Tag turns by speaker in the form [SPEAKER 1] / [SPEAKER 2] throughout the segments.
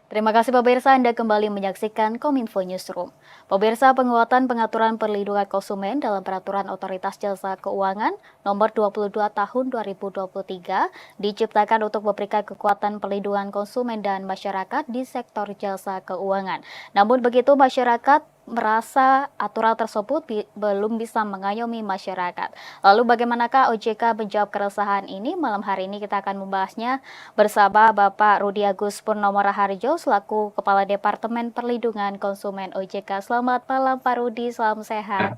[SPEAKER 1] Terima kasih pemirsa, Anda kembali menyaksikan Kominfo Newsroom. Pemirsa, penguatan pengaturan perlindungan konsumen dalam Peraturan Otoritas Jasa Keuangan Nomor 22 Tahun 2023 diciptakan untuk memberikan kekuatan perlindungan konsumen dan masyarakat di sektor jasa keuangan. Namun begitu, masyarakat merasa aturan tersebut belum bisa mengayomi masyarakat. Lalu bagaimanakah OJK menjawab keresahan ini? Malam hari ini kita akan membahasnya bersama Bapak Rudi Agus Purnomo Raharjo selaku Kepala Departemen Perlindungan Konsumen OJK. Selamat malam Pak Rudi, salam sehat.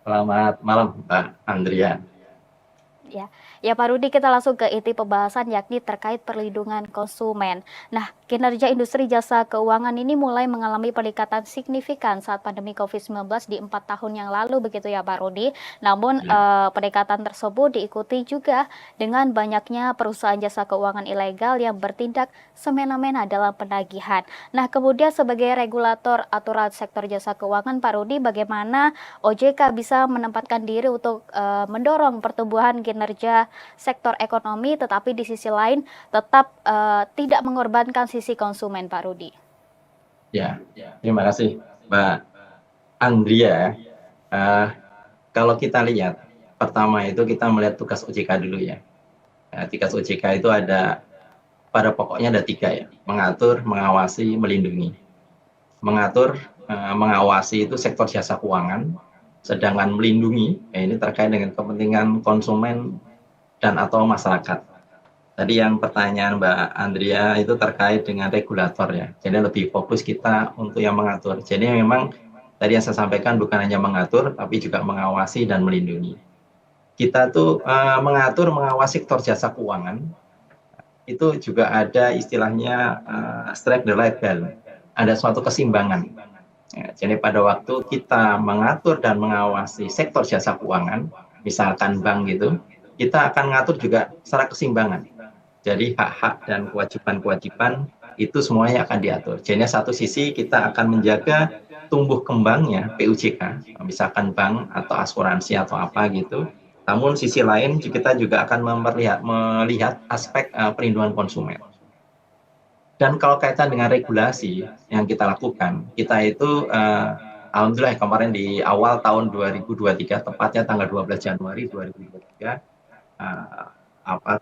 [SPEAKER 2] Selamat malam, Mbak Andrea.
[SPEAKER 1] Ya Pak Rudi, kita langsung ke inti pembahasan yakni terkait perlindungan konsumen. Nah, kinerja industri jasa keuangan ini mulai mengalami peningkatan signifikan saat pandemi COVID-19 di 4 tahun yang lalu begitu ya Pak Rudi. Namun peningkatan tersebut diikuti juga dengan banyaknya perusahaan jasa keuangan ilegal yang bertindak semena-mena dalam penagihan. Nah, kemudian sebagai regulator aturan sektor jasa keuangan Pak Rudi, bagaimana OJK bisa menempatkan diri untuk mendorong pertumbuhan kinerja sektor ekonomi, tetapi di sisi lain tetap tidak mengorbankan sisi konsumen, Pak Rudi?
[SPEAKER 2] Ya, terima kasih, Mbak Andrea. Kalau kita lihat, pertama itu kita melihat tugas OJK dulu ya. Tugas OJK itu pada pokoknya ada 3 ya, mengatur, mengawasi, melindungi. Mengatur, mengawasi itu sektor jasa keuangan, sedangkan melindungi, ini terkait dengan kepentingan konsumen dan atau masyarakat. Tadi yang pertanyaan Mbak Andrea itu terkait dengan regulator ya. Jadi lebih fokus kita untuk yang mengatur. Jadi memang tadi yang saya sampaikan bukan hanya mengatur, tapi juga mengawasi dan melindungi. Kita tuh mengatur, mengawasi sektor jasa keuangan, itu juga ada istilahnya strike the right balance. Ada suatu keseimbangan. Ya, jadi pada waktu kita mengatur dan mengawasi sektor jasa keuangan, misalkan bank gitu, kita akan mengatur juga secara keseimbangan. Jadi hak-hak dan kewajiban-kewajiban itu semuanya akan diatur. Jadi satu sisi kita akan menjaga tumbuh kembangnya PUJK, misalkan bank atau asuransi atau apa gitu. Namun sisi lain kita juga akan melihat aspek perlindungan konsumen. Dan kalau kaitan dengan regulasi yang kita lakukan, kita itu alhamdulillah kemarin di awal tahun 2023, tepatnya tanggal 12 Januari 2023,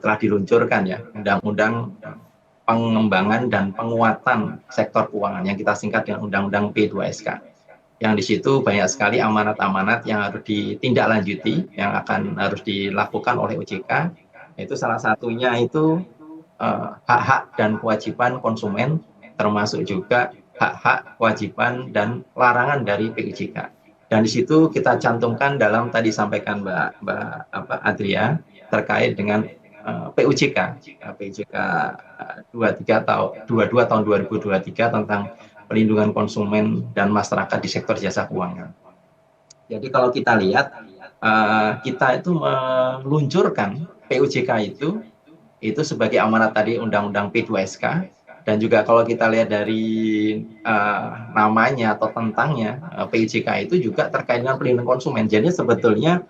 [SPEAKER 2] telah diluncurkan ya Undang-Undang Pengembangan dan Penguatan Sektor Keuangan yang kita singkat dengan Undang-Undang P2SK. Yang di situ banyak sekali amanat-amanat yang harus ditindaklanjuti, yang harus dilakukan oleh OJK. Itu salah satunya itu hak-hak dan kewajiban konsumen, termasuk juga hak-hak, kewajiban, dan larangan dari PUJK. Dan di situ kita cantumkan dalam tadi sampaikan Mbak Adria terkait dengan PUJK 22 tahun 2023 tentang perlindungan konsumen dan masyarakat di sektor jasa keuangan. Jadi kalau kita lihat, kita itu meluncurkan PUJK itu sebagai amanat tadi Undang-Undang P2SK, dan juga kalau kita lihat dari namanya atau tentangnya, PUJK itu juga terkait dengan perlindungan konsumen. Jadi sebetulnya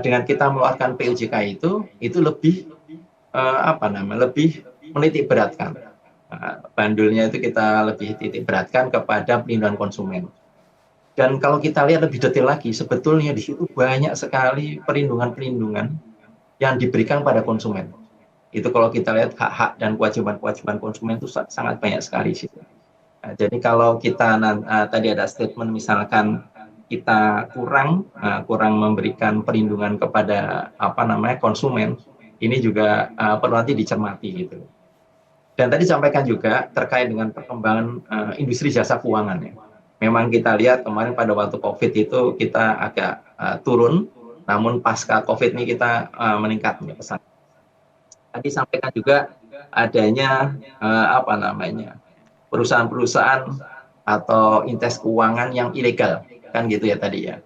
[SPEAKER 2] dengan kita mengeluarkan PUJK itu lebih lebih menitik beratkan. Bandulnya itu kita lebih titik beratkan kepada perlindungan konsumen. Dan kalau kita lihat lebih detail lagi, sebetulnya di situ banyak sekali perlindungan-perlindungan yang diberikan pada konsumen. Itu kalau kita lihat hak-hak dan kewajiban-kewajiban konsumen itu sangat banyak sekali sih. Jadi kalau kita tadi ada statement misalkan kita kurang memberikan perlindungan kepada konsumen, ini juga perlu nanti dicermati gitu. Dan tadi sampaikan juga terkait dengan perkembangan industri jasa keuangan ya. Memang kita lihat kemarin pada waktu COVID itu kita agak turun, namun pasca COVID ini kita meningkat pesat. Tadi sampaikan juga adanya perusahaan-perusahaan atau entitas keuangan yang ilegal, kan gitu ya tadi ya.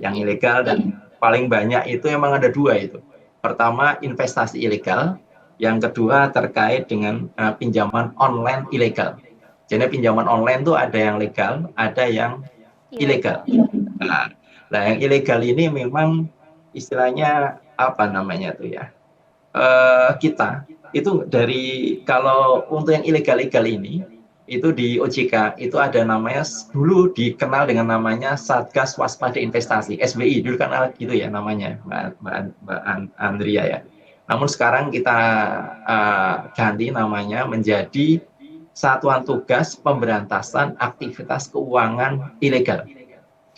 [SPEAKER 2] Yang ilegal dan paling banyak itu memang ada 2 itu. Pertama investasi ilegal, yang kedua terkait dengan pinjaman online ilegal. Jadi pinjaman online itu ada yang legal, ada yang ilegal. Nah, yang ilegal ini memang istilahnya kita itu dari kalau untuk yang ilegal-ilegal ini itu di OJK itu ada namanya, dulu dikenal dengan namanya Satgas Waspada Investasi SWI, dulu kan gitu ya namanya, Mbak Andrea ya. Namun sekarang kita ganti namanya menjadi Satuan Tugas Pemberantasan Aktivitas Keuangan Ilegal,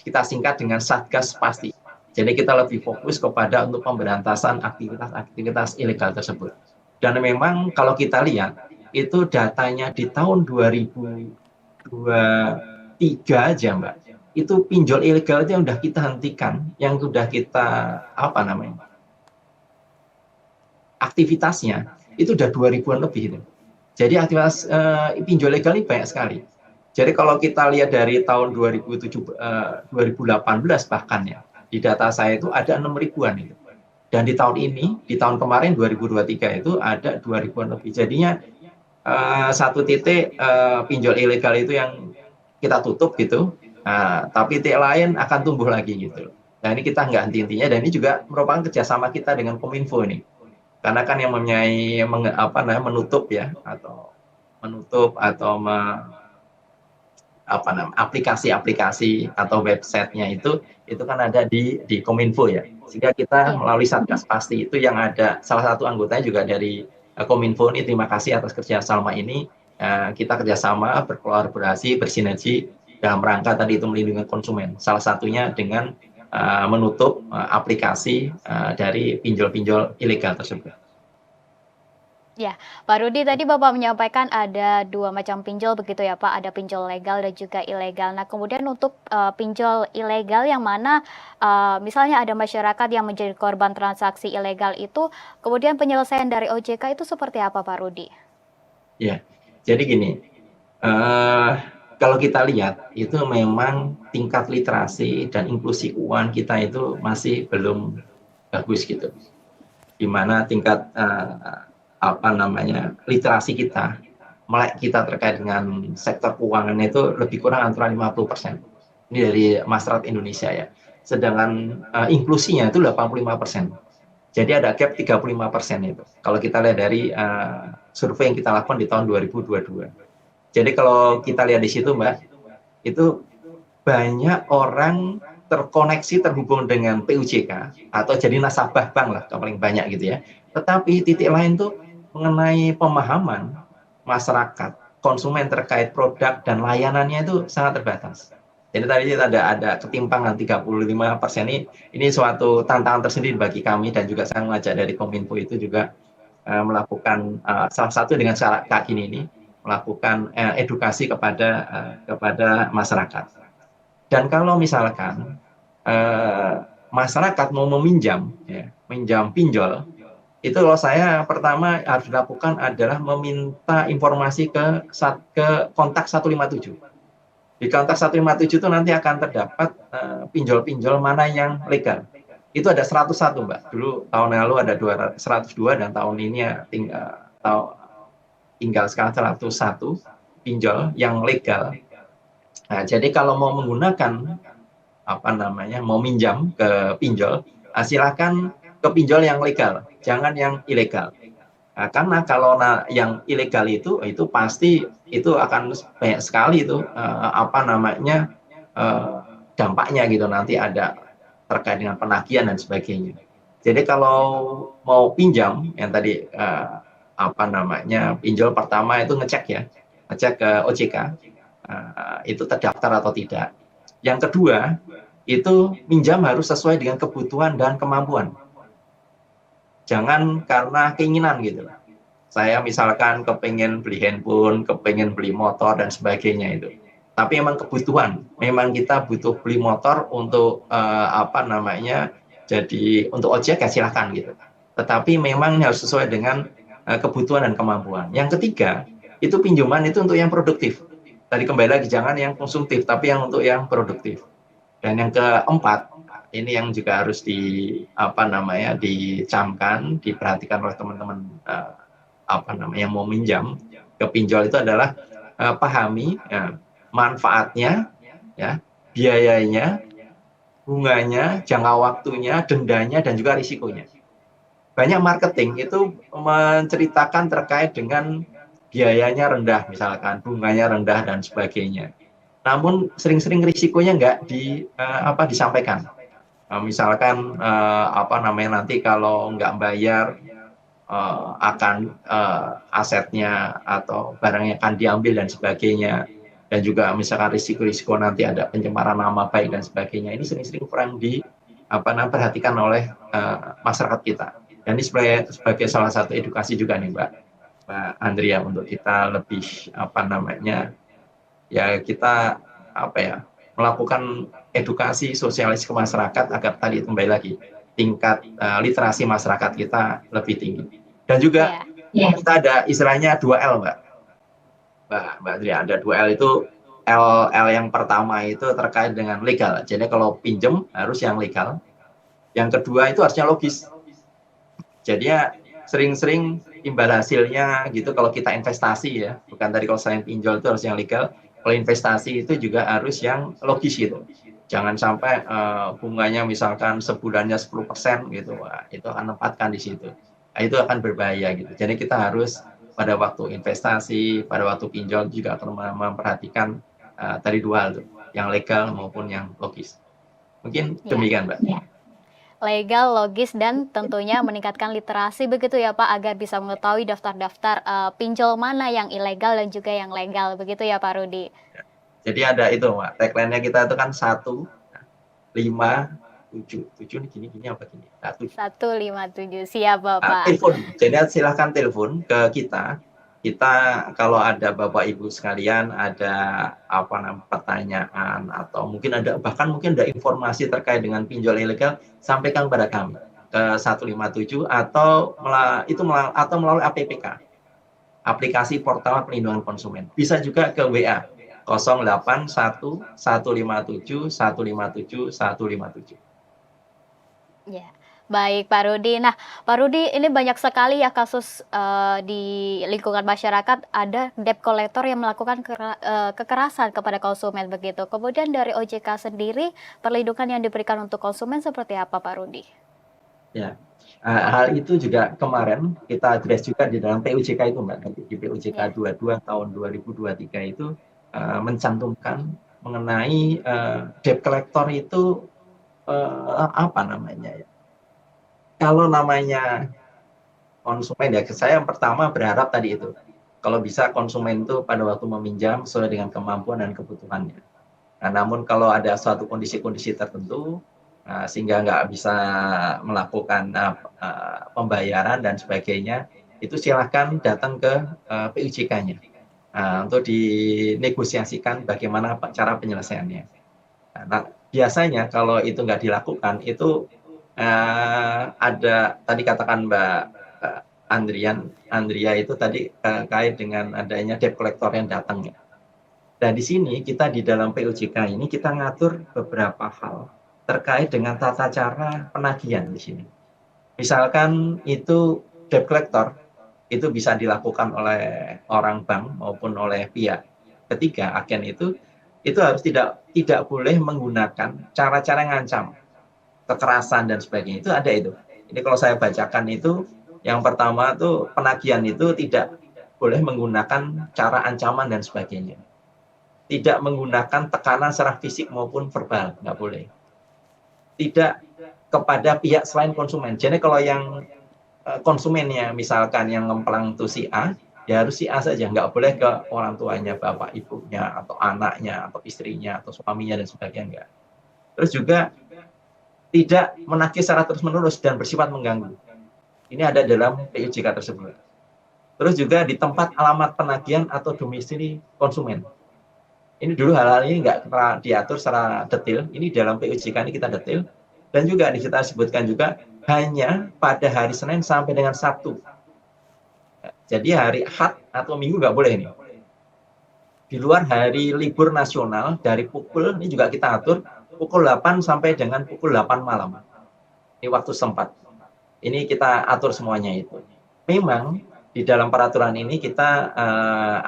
[SPEAKER 2] kita singkat dengan Satgas Pasti. Jadi kita lebih fokus kepada untuk pemberantasan aktivitas-aktivitas ilegal tersebut. Dan memang kalau kita lihat itu datanya di tahun 2023 aja Mbak, itu pinjol ilegal aja udah kita hentikan, yang udah kita aktivitasnya itu udah 2000-an lebih itu. Jadi aktivitas pinjol legal ini banyak sekali. Jadi kalau kita lihat dari tahun 2018 bahkan ya, di data saya itu ada 6 ribuan itu. Dan di tahun ini, di tahun kemarin 2023 itu ada 2 ribuan lebih. Jadinya satu titik pinjol ilegal itu yang kita tutup gitu, tapi titik lain akan tumbuh lagi gitu. Nah ini kita nggak henti-hentinya, dan ini juga merupakan kerjasama kita dengan Kominfo ini. Karena kan yang mempunyai menutup ya, atau menutup atau aplikasi-aplikasi atau websitenya itu kan ada di Kominfo ya, sehingga kita
[SPEAKER 1] Iya.
[SPEAKER 2] melalui Satgas Pasti itu yang ada salah satu anggotanya juga dari Kominfo ini. Terima kasih atas kerjasama ini. Kita kerjasama, berkolaborasi, bersinergi dalam rangka tadi itu melindungi konsumen. Salah satunya dengan menutup aplikasi dari pinjol-pinjol ilegal tersebut.
[SPEAKER 1] Ya, Pak Rudi tadi Bapak menyampaikan ada dua macam pinjol begitu ya Pak, ada pinjol legal dan juga ilegal. Nah kemudian untuk pinjol ilegal yang mana misalnya ada masyarakat yang menjadi korban transaksi ilegal itu, kemudian penyelesaian dari OJK itu seperti apa Pak Rudi?
[SPEAKER 2] Ya, jadi gini, kalau kita lihat itu memang tingkat literasi dan inklusi keuangan kita itu masih belum bagus gitu. Di mana tingkat literasi kita, melek kita terkait dengan sektor keuangan itu lebih kurang antara 50%. Ini dari masyarakat Indonesia ya. Sedangkan inklusinya itu 85%. Jadi ada gap 35% itu. Kalau kita lihat dari survei yang kita lakukan di tahun 2022. Jadi kalau kita lihat di situ Mbak, itu banyak orang terkoneksi, terhubung dengan PUJK atau jadi nasabah bank lah paling banyak gitu ya. Tetapi titik lain tuh mengenai pemahaman masyarakat, konsumen terkait produk dan layanannya itu sangat terbatas. Jadi tadi ada ketimpangan 35% ini suatu tantangan tersendiri bagi kami, dan juga saya mengajak dari Kominfo itu juga melakukan salah satu dengan cara Kak ini melakukan edukasi kepada masyarakat. Dan kalau misalkan masyarakat mau meminjam, ya, minjam pinjol, itu kalau saya pertama harus dilakukan adalah meminta informasi ke kontak 157. Di kontak 157 itu nanti akan terdapat pinjol-pinjol mana yang legal. Itu ada 101 Mbak. Dulu tahun lalu ada 102, dan tahun ini ya tinggal sekarang 101 pinjol yang legal. Nah, jadi kalau mau menggunakan mau minjam ke pinjol, silakan ke pinjol yang legal, jangan yang ilegal. Nah, karena kalau yang ilegal itu pasti itu akan banyak sekali itu dampaknya gitu, nanti ada terkait dengan penagihan dan sebagainya. Jadi kalau mau pinjam yang tadi pinjol pertama itu ngecek ke OJK itu terdaftar atau tidak. Yang kedua itu minjam harus sesuai dengan kebutuhan dan kemampuan. Jangan karena keinginan gitu. Saya misalkan kepengen beli handphone, kepengen beli motor dan sebagainya itu. Tapi memang kebutuhan, memang kita butuh beli motor untuk jadi untuk ojek ya silahkan gitu. Tetapi memang harus sesuai dengan kebutuhan dan kemampuan. Yang ketiga, itu pinjaman itu untuk yang produktif. Tadi kembali lagi, jangan yang konsumtif, tapi yang untuk yang produktif. Dan yang keempat, ini yang juga harus dicamkan, diperhatikan oleh teman-teman yang mau minjam ke pinjol itu adalah pahami manfaatnya, ya, biayanya, bunganya, jangka waktunya, dendanya, dan juga risikonya. Banyak marketing itu menceritakan terkait dengan biayanya rendah, misalkan bunganya rendah dan sebagainya. Namun sering-sering risikonya nggak disampaikan. Misalkan apa namanya nanti kalau nggak bayar akan asetnya atau barangnya akan diambil dan sebagainya, dan juga misalkan risiko-risiko nanti ada pencemaran nama baik dan sebagainya, ini sering-sering kurang perhatikan oleh masyarakat kita. Dan ini sebagai salah satu edukasi juga nih Mbak Andrea, untuk kita lebih ya kita melakukan edukasi sosialis ke masyarakat agar tadi kembali lagi tingkat literasi masyarakat kita lebih tinggi. Dan juga kita ada istilahnya 2L Mbak Andrea, ada 2L itu. L yang pertama itu terkait dengan legal. Jadi kalau pinjem harus yang legal. Yang kedua itu harusnya logis. Jadi ya sering-sering imbal hasilnya gitu kalau kita investasi ya, bukan tadi kalau selain pinjol itu harus yang legal. Kalau investasi itu juga harus yang logis gitu. Jangan sampai bunganya misalkan sebulannya 10% gitu, itu akan menempatkan di situ. Nah, itu akan berbahaya gitu. Jadi kita harus pada waktu investasi, pada waktu pinjol juga akan memperhatikan tadi dua hal tuh, yang legal maupun yang logis. Mungkin demikian Mbak.
[SPEAKER 1] Legal, logis, dan tentunya meningkatkan literasi begitu ya Pak, agar bisa mengetahui daftar-daftar pinjol mana yang ilegal dan juga yang legal, begitu ya Pak Rudi.
[SPEAKER 2] Jadi ada itu Mbak, tagline-nya kita itu kan 1, 5, 7. 7 ini gini apa gini?
[SPEAKER 1] 157, siap Bapak.
[SPEAKER 2] Telepon. Jadi silahkan telepon ke kita. Kita kalau ada Bapak Ibu sekalian ada pertanyaan atau mungkin ada informasi terkait dengan pinjol ilegal, sampaikan kepada kami ke 157 atau melalui APPK, aplikasi portal perlindungan konsumen. Bisa juga ke WA 081 157 157 157.
[SPEAKER 1] Ya. Baik Pak Rudi. Nah Pak Rudi, ini banyak sekali ya kasus di lingkungan masyarakat, ada debt collector yang melakukan kekerasan kepada konsumen begitu. Kemudian dari OJK sendiri, perlindungan yang diberikan untuk konsumen seperti apa Pak Rudi?
[SPEAKER 2] Ya, hal itu juga kemarin kita address juga di dalam PUJK itu Mbak. Di PUJK 22 tahun 2023 itu mencantumkan mengenai debt collector itu kalau namanya konsumen ya, saya yang pertama berharap tadi itu, kalau bisa konsumen itu pada waktu meminjam sesuai dengan kemampuan dan kebutuhannya. Nah, namun kalau ada suatu kondisi-kondisi tertentu sehingga nggak bisa melakukan pembayaran dan sebagainya, itu silahkan datang ke PUJK-nya untuk dinegosiasikan bagaimana cara penyelesaiannya. Nah, biasanya kalau itu nggak dilakukan, itu ada tadi katakan Mbak Andrea itu tadi terkait dengan adanya debt collector yang datang ya. Dan di sini kita di dalam PUJK ini kita ngatur beberapa hal terkait dengan tata cara penagihan di sini. Misalkan itu debt collector itu bisa dilakukan oleh orang bank maupun oleh pihak ketiga, agen itu harus tidak boleh menggunakan cara-cara yang ngancam, kekerasan dan sebagainya. Itu ada itu. Ini kalau saya bacakan itu, yang pertama tuh penagihan itu tidak boleh menggunakan cara ancaman dan sebagainya. Tidak menggunakan tekanan secara fisik maupun verbal, nggak boleh. Tidak kepada pihak selain konsumen. Jadi kalau yang konsumennya misalkan yang ngemplang itu si A, ya harus si A saja, nggak boleh ke orang tuanya, bapak ibunya, atau anaknya, atau istrinya, atau suaminya dan sebagainya, enggak. Terus juga tidak menagih secara terus-menerus dan bersifat mengganggu. Ini ada dalam PUJK tersebut. Terus juga di tempat alamat penagihan atau domisili konsumen. Ini dulu hal-hal ini nggak pernah diatur secara detail. Ini dalam PUJK ini kita detail. Dan juga kita sebutkan juga hanya pada hari Senin sampai dengan Sabtu. Jadi hari Ahad atau Minggu nggak boleh ini. Di luar hari libur nasional dari pukul, ini juga kita atur, pukul 8 sampai dengan pukul 8 malam. Ini waktu sempat. Ini kita atur semuanya itu. Memang di dalam peraturan ini kita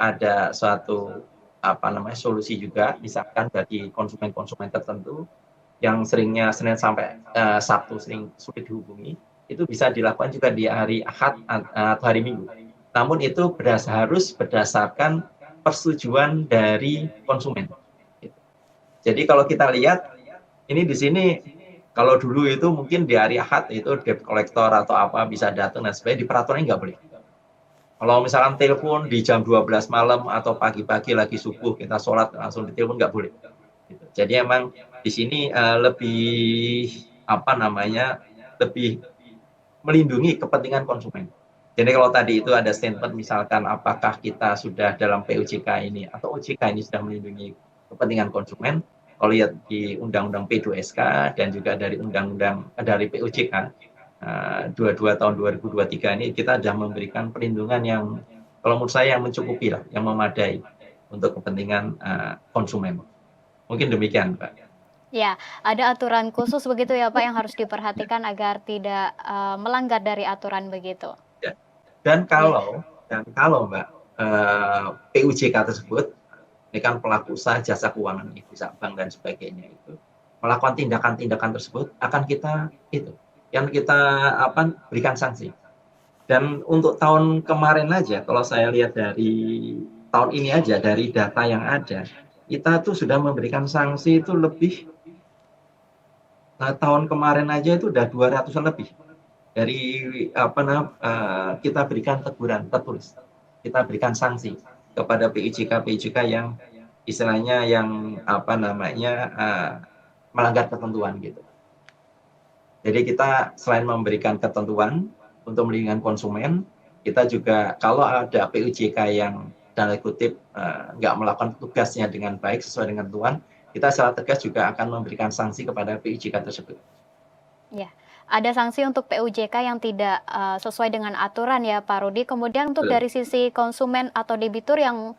[SPEAKER 2] ada suatu solusi juga, misalkan bagi konsumen-konsumen tertentu yang seringnya Senin sampai Sabtu sering sulit dihubungi, itu bisa dilakukan juga di hari Ahad atau hari Minggu. namun itu harus berdasarkan persetujuan dari konsumen. Jadi kalau kita lihat ini di sini, kalau dulu itu mungkin di hari Ahad itu debt collector atau apa bisa datang dan sebagainya, di peraturannya nggak boleh. Kalau misalkan telepon di jam 12 malam atau pagi-pagi lagi subuh kita sholat langsung ditelepon nggak boleh. Jadi emang di sini lebih apa namanya lebih melindungi kepentingan konsumen. Jadi kalau tadi itu ada statement misalkan apakah kita sudah dalam POJK ini atau OJK ini sudah melindungi kepentingan konsumen, kalau lihat di Undang-Undang P2SK dan juga dari Undang-Undang dari POJK 22 tahun 2023 ini kita sudah memberikan perlindungan yang kalau menurut saya yang mencukupi lah, yang memadai untuk kepentingan konsumen. Mungkin demikian, Pak.
[SPEAKER 1] Ya, ada aturan khusus begitu ya Pak yang harus diperhatikan agar tidak melanggar dari aturan begitu.
[SPEAKER 2] Ya. Dan
[SPEAKER 1] Ya,
[SPEAKER 2] kalau Mbak PUJK tersebut ini kan pelaku usaha jasa keuangan, bisa bank dan sebagainya itu melakukan tindakan-tindakan tersebut akan kita berikan sanksi. Dan untuk tahun kemarin aja, kalau saya lihat dari tahun ini aja dari data yang ada, kita tuh sudah memberikan sanksi itu lebih tahun kemarin aja itu udah 200-an lebih dari kita berikan teguran tertulis, kita berikan sanksi kepada PIJK yang istilahnya yang melanggar ketentuan gitu. Jadi kita selain memberikan ketentuan untuk melindungi konsumen, kita juga kalau ada PUJK yang tanda kutip nggak melakukan tugasnya dengan baik sesuai dengan ketentuan, kita secara tegas juga akan memberikan sanksi kepada PUJK tersebut.
[SPEAKER 1] ya. Ada sanksi untuk PUJK yang tidak sesuai dengan aturan ya Pak Rudi. Kemudian untuk dari sisi konsumen atau debitur yang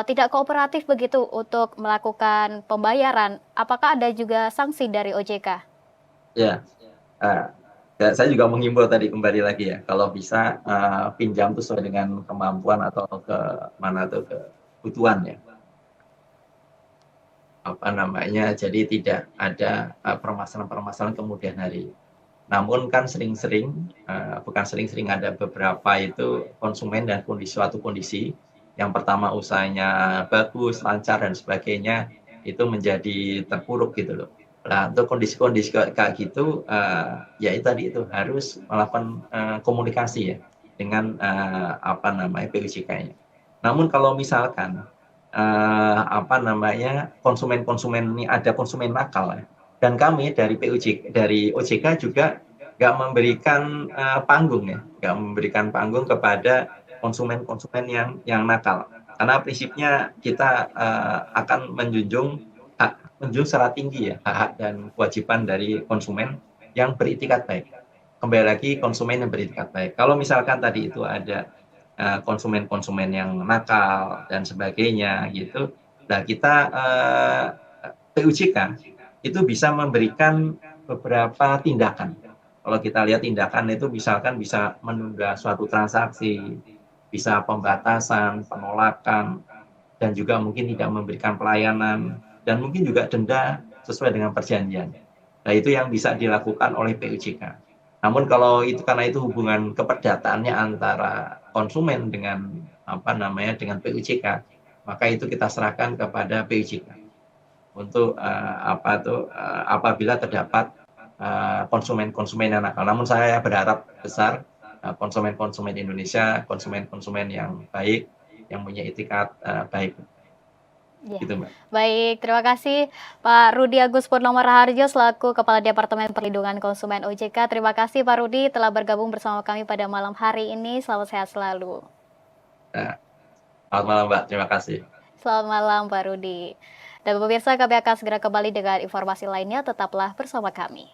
[SPEAKER 1] tidak kooperatif begitu untuk melakukan pembayaran, apakah ada juga sanksi dari OJK?
[SPEAKER 2] Ya, saya juga menghimbau tadi kembali lagi ya, kalau bisa pinjam itu sesuai dengan kemampuan atau kebutuhan ya. Jadi tidak ada permasalahan-permasalahan kemudian hari. Namun kan bukan sering-sering ada beberapa itu konsumen dan suatu kondisi. Yang pertama usahanya bagus, lancar dan sebagainya itu menjadi terpuruk gitu loh. Nah untuk kondisi-kondisi kayak gitu, ya itu tadi itu harus melakukan komunikasi ya dengan PUJK-nya. Namun kalau misalkan konsumen-konsumen ini ada konsumen nakal ya, dan kami dari OJK juga nggak memberikan panggung kepada konsumen-konsumen yang nakal. Karena prinsipnya kita akan menjunjung secara tinggi ya hak-hak dan kewajiban dari konsumen yang beritikat baik. Kembali lagi konsumen yang beritikat baik. Kalau misalkan tadi itu ada konsumen-konsumen yang nakal dan sebagainya gitu, nah kita PUJK itu bisa memberikan beberapa tindakan. Kalau kita lihat tindakan itu misalkan bisa menunda suatu transaksi, bisa pembatasan, penolakan, dan juga mungkin tidak memberikan pelayanan, dan mungkin juga denda sesuai dengan perjanjian. Nah itu yang bisa dilakukan oleh PUJK. Namun kalau itu karena itu hubungan keperdataannya antara konsumen dengan dengan PUJK, maka itu kita serahkan kepada PUJK untuk apabila terdapat konsumen-konsumen yang nakal. Namun saya berharap besar konsumen-konsumen Indonesia, konsumen-konsumen yang baik, yang punya etikat baik.
[SPEAKER 1] Ya.
[SPEAKER 2] Gitu, Mbak.
[SPEAKER 1] Baik, terima kasih Pak Rudi Agus Purnomo Raharjo selaku Kepala Departemen Perlindungan Konsumen OJK. Terima kasih Pak Rudi telah bergabung bersama kami pada malam hari ini. Selamat sehat selalu.
[SPEAKER 2] Nah, selamat malam, Mbak. Terima kasih.
[SPEAKER 1] Selamat malam Pak Rudi. Dan pemirsa, kami akan segera kembali dengan informasi lainnya. Tetaplah bersama kami.